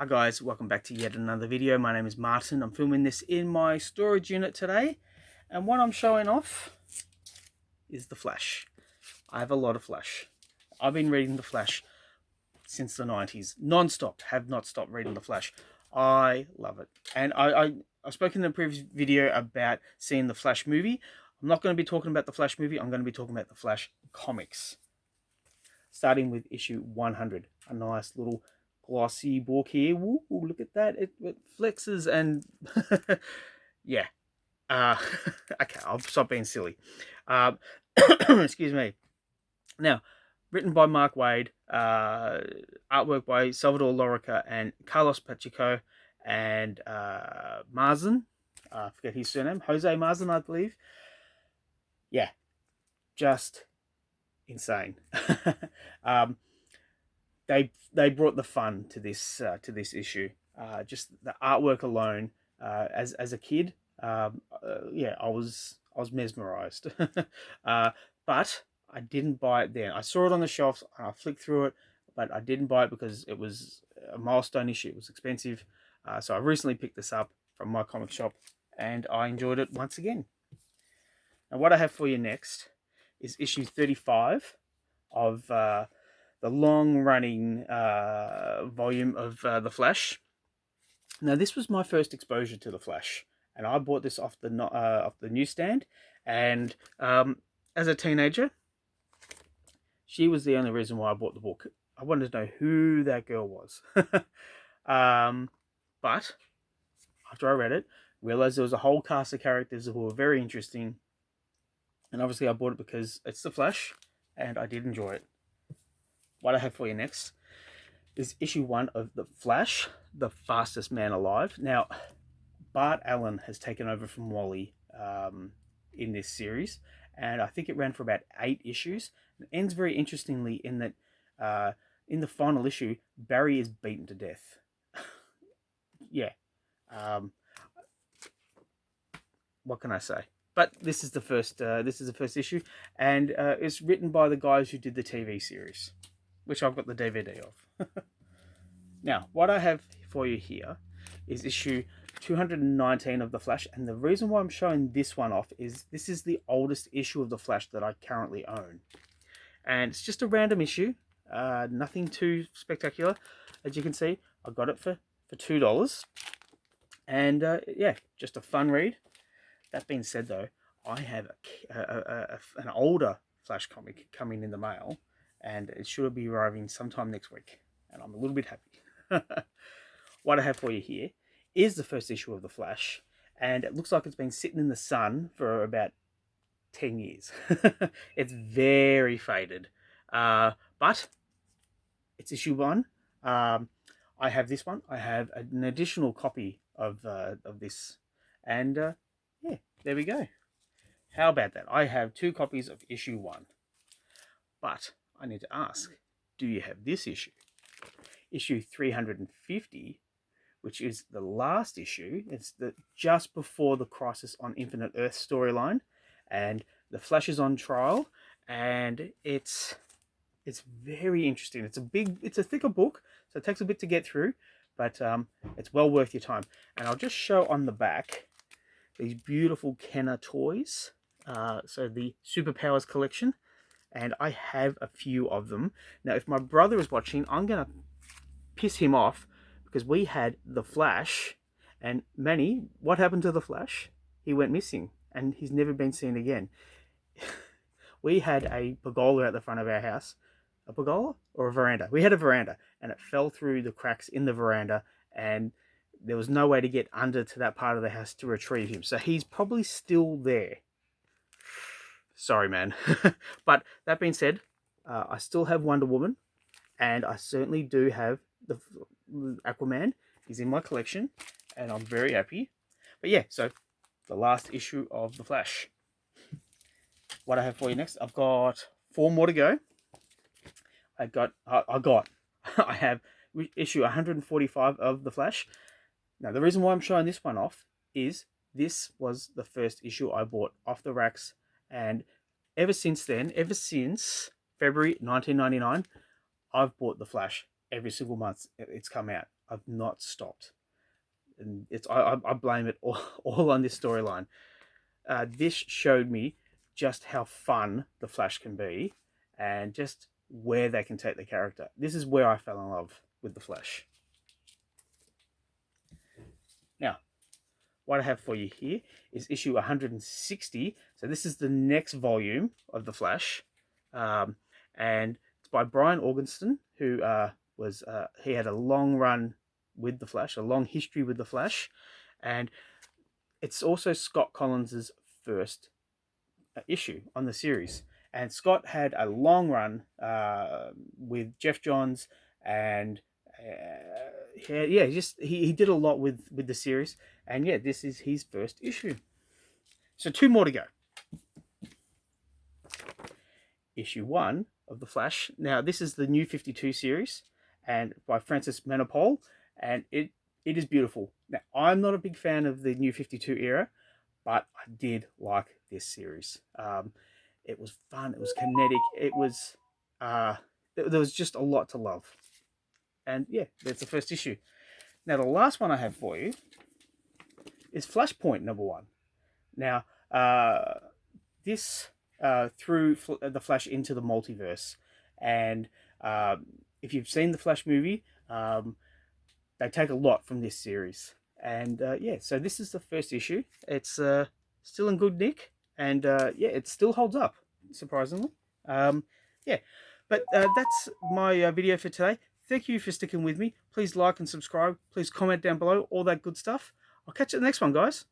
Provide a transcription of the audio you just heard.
Hi guys, welcome back to yet another video. My name is Martin. I'm filming this in my storage unit today, and what I'm showing off is the Flash. I have a lot of Flash. I've been reading the Flash since the 90s, non-stop, have not stopped reading the Flash. I love it. And I've spoken in a previous video about seeing the Flash movie. I'm not going to be talking about the Flash movie, I'm going to be talking about the Flash comics. Starting with issue 100, a nice little glossy book here. Woo, look at that. It flexes and yeah. Okay, I'll stop being silly. Excuse me. Now, written by Mark Waid, artwork by Salvador Lorica and Carlos Pacheco and Marzan. I forget his surname. Jose Marzan, I believe. Yeah, just insane. They brought the fun to this issue. Just the artwork alone. As a kid, yeah, I was mesmerized. But I didn't buy it then. I saw it on the shelves. I flicked through it, but I didn't buy it because it was a milestone issue. It was expensive. So I recently picked this up from my comic shop, and I enjoyed it once again. Now, what I have for you next is issue 35 of the long-running volume of The Flash. Now, this was my first exposure to The Flash, and I bought this off the newsstand. And as a teenager, she was the only reason why I bought the book. I wanted to know who that girl was. But after I read it, realized there was a whole cast of characters who were very interesting. And obviously I bought it because it's The Flash, and I did enjoy it. What I have for you next is issue 1 of The Flash, The Fastest Man Alive. Now, Bart Allen has taken over from Wally in this series, and I think it ran for about 8 issues. It ends very interestingly in that in the final issue, Barry is beaten to death. Yeah. What can I say? But this is the first issue, and it's written by the guys who did the TV series, which I've got the DVD of. Now, what I have for you here is issue 219 of The Flash, and the reason why I'm showing this one off is this is the oldest issue of The Flash that I currently own. And it's just a random issue, nothing too spectacular. As you can see, I got it for $2. And yeah, just a fun read. That being said, though, I have an older Flash comic coming in the mail, and it should be arriving sometime next week, and I'm a little bit happy. What I have for you here is the first issue of The Flash, and it looks like it's been sitting in the sun for about 10 years. It's very faded, but it's issue 1. I have this one. I have an additional copy of this, and yeah, there we go. How about that? I have 2 copies of issue 1. But I need to ask, do you have this issue? Issue 350, which is the last issue. It's just before the Crisis on Infinite Earth storyline, and the Flash is on trial, and it's very interesting. It's a thicker book, so it takes a bit to get through, but it's well worth your time. And I'll just show on the back these beautiful Kenner toys. So the Superpowers collection, and I have a few of them. Now, if my brother is watching, I'm going to piss him off because we had the Flash, and Manny, what happened to the Flash? He went missing, and he's never been seen again. We had a pergola at the front of our house. A pergola or a veranda? We had a veranda, and it fell through the cracks in the veranda, and there was no way to get under to that part of the house to retrieve him. So he's probably still there. Sorry, man. But that being said, I still have Wonder Woman, and I certainly do have the Aquaman. He's in my collection, and I'm very happy. But yeah, so the last issue of The Flash. What I have for you next, I've got 4 more to go. I have issue 145 of The Flash. Now, the reason why I'm showing this one off is this was the first issue I bought off the racks, and ever since then, ever since February 1999, I've bought The Flash every single month it's come out. I've not stopped, and I blame it all on this storyline. This showed me just how fun the Flash can be, and just where they can take the character. This is where I fell in love with the Flash. Now, what I have for you here is issue 160. So this is the next volume of the Flash, and it's by Brian Augusten, who he had a long run with the Flash, a long history with the Flash, and it's also Scott Collins's first issue on the series. And Scott had a long run with Jeff Johns, and he did a lot with the series. And yeah, this is his first issue. So 2 more to go. Issue 1 of the Flash. Now this is the New 52 series, and by Francis Manapul, and it is beautiful. Now I'm not a big fan of the New 52 era, but I did like this series. It was fun. It was kinetic. It was there was just a lot to love. And yeah, that's the first issue. Now the last one I have for you is Flashpoint #1. Now this threw the Flash into the multiverse, and if you've seen the Flash movie, they take a lot from this series. And yeah, so this is the first issue. It's still in good nick, and yeah, it still holds up, surprisingly. Yeah, but that's my video for today. Thank you for sticking with me. Please like and subscribe. Please comment down below, all that good stuff. I'll catch you at the next one, guys.